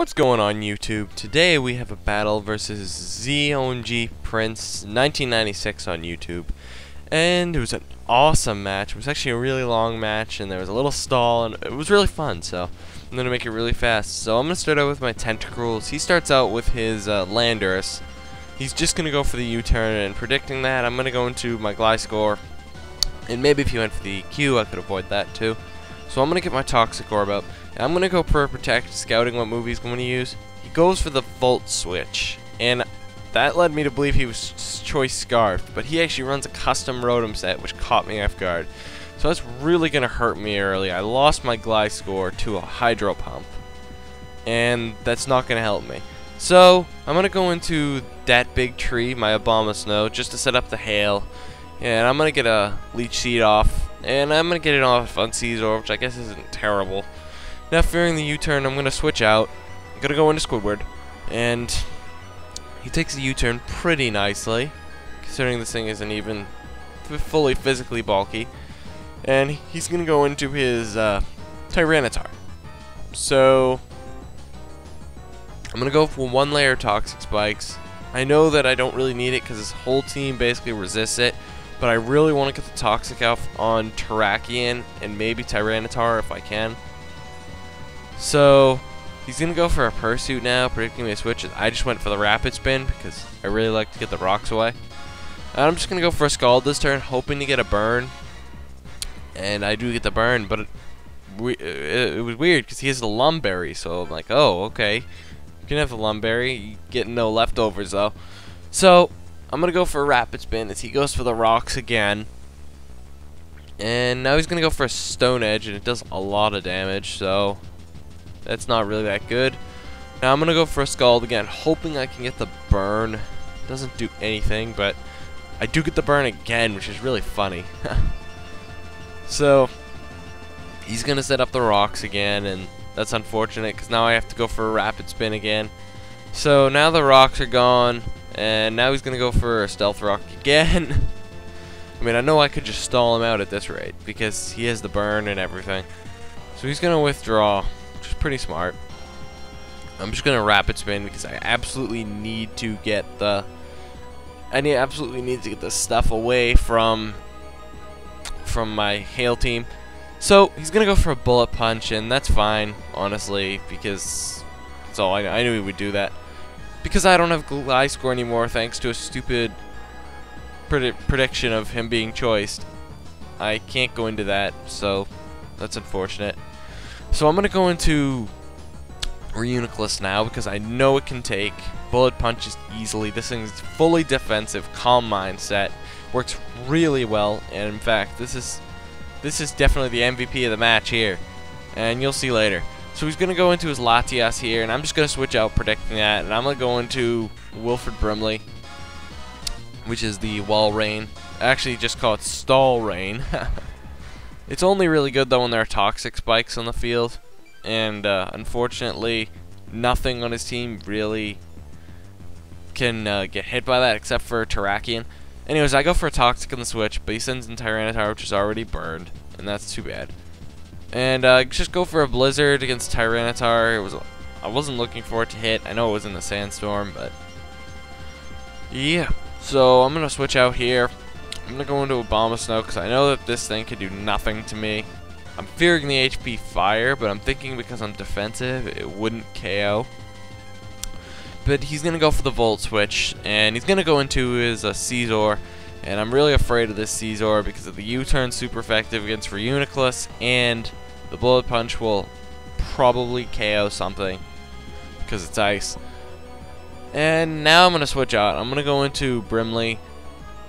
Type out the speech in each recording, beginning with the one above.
What's going on YouTube? Today we have a battle versus zomgzPrince1996 on YouTube. And it was an awesome match. It was actually a really long match and there was a little stall and it was really fun, so I'm going to make it really fast. So I'm going to start out with my Tentacruels. He starts out with his Landorus. He's just going to go for the U-turn, and predicting that, I'm going to go into my Gliscor. And maybe if he went for the Q, I could avoid that too. So I'm going to get my Toxic Orb out. And I'm going to go for Protect, scouting what move he's going to use. He goes for the Volt Switch. And that led me to believe he was Choice Scarf. But he actually runs a custom Rotom set, which caught me off guard. So that's really going to hurt me early. I lost my Gliscor to a Hydro Pump. And that's not going to help me. So I'm going to go into that big tree, my ABOMASNOW, just to set up the Hail. And I'm going to get a Leech Seed off. And I'm going to get it off on Scizor, which I guess isn't terrible. Now, fearing the U-turn, I'm going to switch out. I'm going to go into Squidward. And he takes the U-turn pretty nicely, considering this thing isn't even fully physically bulky. And he's going to go into his Tyranitar. So I'm going to go for one layer of Toxic Spikes. I know that I don't really need it because his whole team basically resists it. But I really want to get the Toxic out on Terrakion and maybe Tyranitar if I can. So he's going to go for a Pursuit now, predicting me a switch. I just went for the Rapid Spin because I really like to get the rocks away. And I'm just going to go for a Scald this turn, hoping to get a burn. And I do get the burn, but it was weird because he has the Lumberry. So I'm like, oh, okay. You can have the Lumberry. You get no leftovers though. So I'm going to go for a Rapid Spin as he goes for the rocks again. And now he's going to go for a Stone Edge, and it does a lot of damage, so that's not really that good. Now I'm going to go for a Scald again, hoping I can get the burn. Doesn't do anything, but I do get the burn again, which is really funny. So he's going to set up the rocks again, and that's unfortunate because now I have to go for a Rapid Spin again. So now the rocks are gone. And now he's going to go for a Stealth Rock again. I mean, I know I could just stall him out at this rate because he has the burn and everything. So he's going to withdraw, which is pretty smart. I'm just going to Rapid Spin because I absolutely need to get the... absolutely need to get the stuff away from my Hail team. So he's going to go for a Bullet Punch, and that's fine, honestly, because that's all I knew he would do that. Because I don't have Gliscor anymore, thanks to a stupid prediction of him being choiced, I can't go into that, so that's unfortunate. So I'm going to go into Reuniclus now, because I know it can take Bullet Punches easily. This thing's fully defensive, Calm Mindset, works really well, and in fact, this is definitely the MVP of the match here, and you'll see later. So he's going to go into his Latias here, and I'm just going to switch out predicting that, and I'm going to go into Wilfred Brimley, which is the Wall Rain. I actually just call it Stall Rain. It's only really good though when there are Toxic Spikes on the field, and unfortunately nothing on his team really can get hit by that except for Terrakion. Anyways, I go for a Toxic on the switch, but he sends in Tyranitar, which is already burned, and that's too bad. And just go for a Blizzard against Tyranitar. I wasn't looking for it to hit. I know it was in the Sandstorm, but yeah. So I'm gonna switch out here. I'm gonna go into ABOMASNOW because I know that this thing can do nothing to me. I'm fearing the HP Fire, but I'm thinking because I'm defensive, it wouldn't KO. But he's gonna go for the Volt Switch, and he's gonna go into his Scizor. And I'm really afraid of this Scizor because of the U-turn super effective against Reuniclus, and the Bullet Punch will probably KO something because it's ice. And now I'm going to switch out. I'm going to go into Brimley,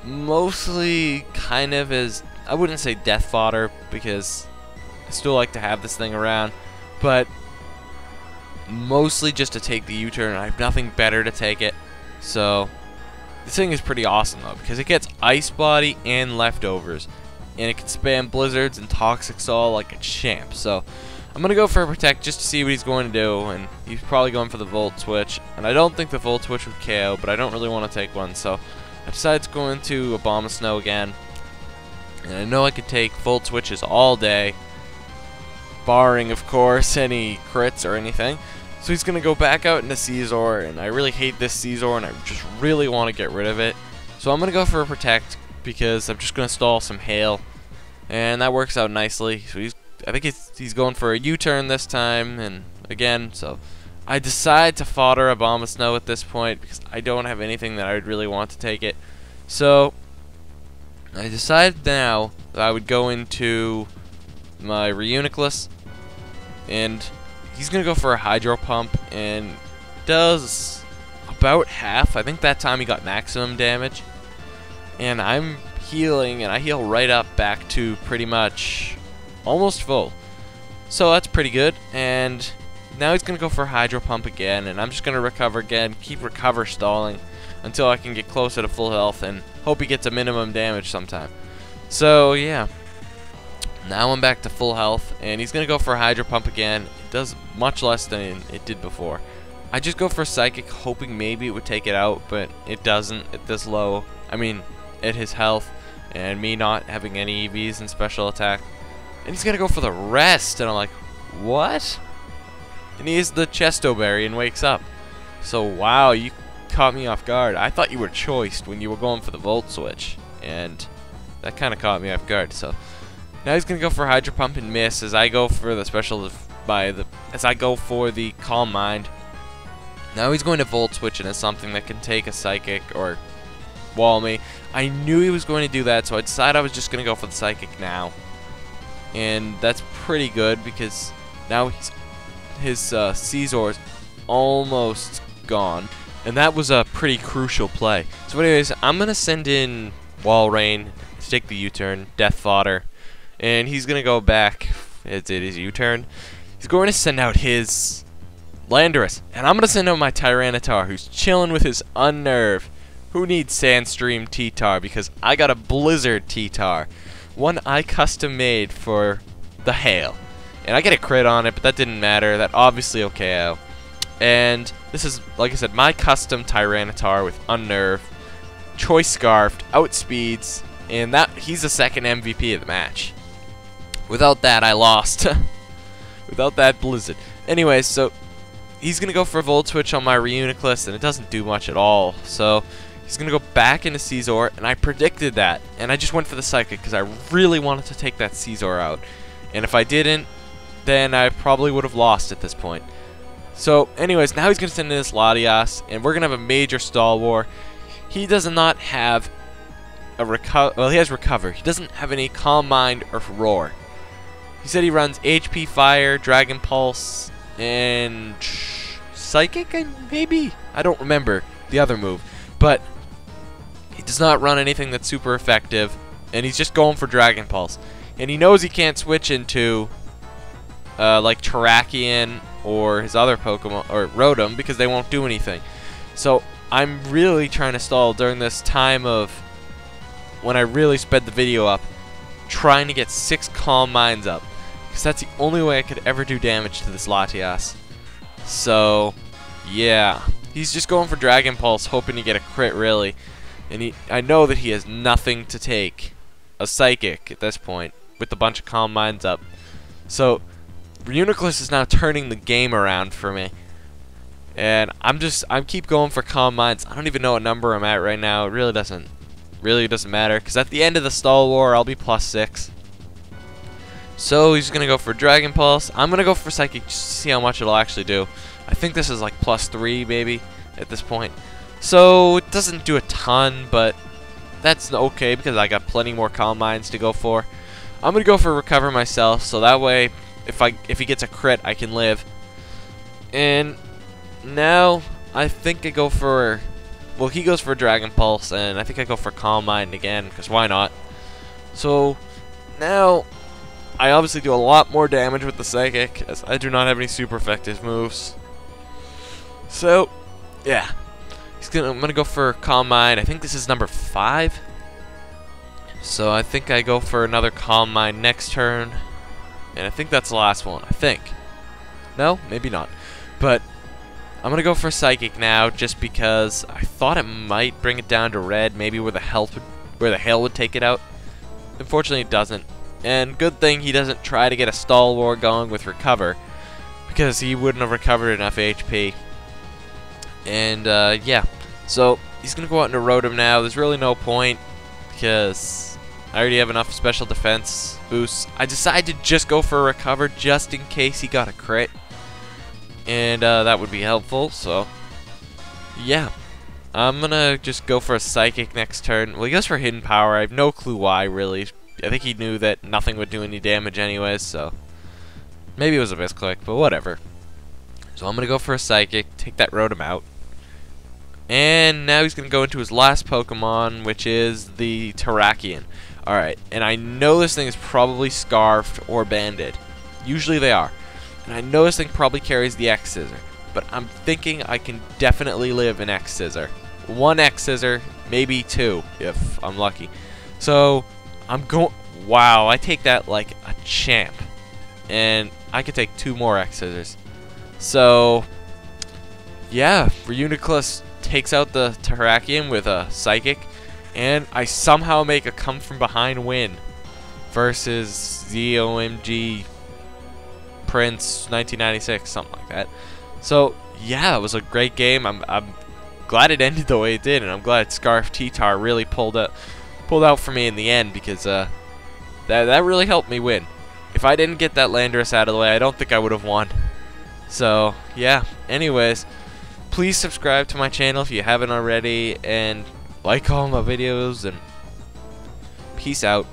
mostly kind of as, I wouldn't say death fodder because I still like to have this thing around, but mostly just to take the U-turn. I have nothing better to take it, so this thing is pretty awesome though because it gets Ice Body and Leftovers, and it can spam Blizzards and Toxic Saw like a champ. So I'm gonna go for a Protect just to see what he's going to do, and he's probably going for the Volt Switch, and I don't think the Volt Switch would KO, but I don't really want to take one, so I decided to go into ABOMASNOW again. And I know I could take Volt Switches all day, barring of course any crits or anything. So he's going to go back out into Scizor, and I really hate this Scizor, and I just really want to get rid of it. So I'm going to go for a Protect, because I'm just going to stall some Hail, and that works out nicely. So I think he's going for a U-turn this time, and again, so I decide to fodder ABOMASNOW at this point, because I don't have anything that I would really want to take it. So I decided now that I would go into my Reuniclus, and he's going to go for a Hydro Pump, and does about half. I think that time he got maximum damage. And I'm healing, and I heal right up back to pretty much almost full. So that's pretty good. And now he's going to go for a Hydro Pump again, and I'm just going to recover again, keep recover stalling until I can get closer to full health, and hope he gets a minimum damage sometime. So yeah. Now I'm back to full health, and he's going to go for a Hydro Pump again. It does much less than it did before. I just go for Psychic, hoping maybe it would take it out, but it doesn't at this low. I mean, at his health, and me not having any EVs and special attack. And he's going to go for the rest, and I'm like, what? And he is the Chesto Berry and wakes up. So wow, you caught me off guard. I thought you were choiced when you were going for the Volt Switch, and that kind of caught me off guard. So now he's gonna go for Hydro Pump and miss as I go for the special as I go for the Calm Mind. Now he's going to Volt Switch, and it's something that can take a Psychic or wall me. I knew he was going to do that, so I decided I was just gonna go for the Psychic now, and that's pretty good because now his Scizor is almost gone, and that was a pretty crucial play. So anyways, I'm gonna send in Walrein to take the U-turn, Death Fodder. And he's going to go back, it is U-turn. He's going to send out his Landorus. And I'm going to send out my Tyranitar, who's chilling with his Unnerve. Who needs Sandstream T-Tar? Because I got a Blizzard T-Tar. One I custom made for the Hail. And I get a crit on it, but that didn't matter. That obviously OKO. And this is, like I said, my custom Tyranitar with Unnerve. Choice Scarfed, outspeeds, and he's the second MVP of the match. Without that, I lost. Without that Blizzard. Anyways, so he's going to go for a Volt Switch on my Reuniclus, and it doesn't do much at all. So he's going to go back into Scizor, and I predicted that. And I just went for the Psychic because I really wanted to take that Scizor out. And if I didn't, then I probably would have lost at this point. So anyways, now he's going to send in this Latias, and we're going to have a major stall war. He does not have a well, he has Recover. He doesn't have any Calm Mind or Roar. He said he runs HP Fire, Dragon Pulse, and Psychic, maybe? I don't remember the other move. But he does not run anything that's super effective, and he's just going for Dragon Pulse. And he knows he can't switch into like Terrakion or his other Pokemon, or Rotom, because they won't do anything. So I'm really trying to stall during this time of when I really sped the video up, trying to get 6 Calm Minds up, because that's the only way I could ever do damage to this Latias. So yeah, he's just going for Dragon Pulse, hoping to get a crit really, and I know that he has nothing to take a Psychic at this point with a bunch of Calm Minds up. So Reuniclus is now turning the game around for me, and I'm keep going for Calm Minds. I don't even know what number I'm at right now. It really doesn't matter, because at the end of the stall war I'll be +6. So he's gonna go for Dragon Pulse. I'm gonna go for Psychic just to see how much it'll actually do. I think this is like +3 maybe at this point, so it doesn't do a ton, but that's okay because I got plenty more Calm Minds to go for. I'm gonna go for Recover myself, so that way if he gets a crit I can live. And now I think I go for, well, he goes for Dragon Pulse, and I think I go for Calm Mind again, because why not? So now I obviously do a lot more damage with the Psychic, as I do not have any super effective moves. So yeah, I'm gonna go for Calm Mind. I think this is number 5. So I think I go for another Calm Mind next turn, and I think that's the last one. I think. No, maybe not. But I'm gonna go for Psychic now, just because I thought it might bring it down to red, maybe where the Hail would take it out. Unfortunately, it doesn't. And good thing he doesn't try to get a stall war going with Recover, because he wouldn't have recovered enough HP. And yeah, so he's gonna go out into Rotom now. There's really no point because I already have enough special defense boosts. I decided to just go for a recover just in case he got a crit, and that would be helpful. So yeah, I'm gonna just go for a Psychic next turn. Well, he goes for Hidden Power. I have no clue why, really. I think he knew that nothing would do any damage anyways, so maybe it was a misclick, but whatever. So I'm gonna go for a Psychic, take that Rotom out. And now he's gonna go into his last Pokemon, which is the Terrakion. Alright, and I know this thing is probably Scarfed or Banded. Usually they are. And I know this thing probably carries the X-Scissor. But I'm thinking I can definitely live an X-Scissor. One X-Scissor, maybe two, if I'm lucky. So, I'm going... Wow, I take that like a champ. And I could take two more X-Scissors. So, yeah, Reuniclus takes out the Terrakion with a Psychic. And I somehow make a come from behind win versus ZOMG Prince 1996, something like that. So yeah, it was a great game. I'm glad it ended the way it did, and I'm glad Scarf T-Tar really pulled out for me in the end, because that really helped me win. If I didn't get that Landorus out of the way, I don't think I would have won. So yeah, anyways, please subscribe to my channel if you haven't already, and like all my videos, and peace out.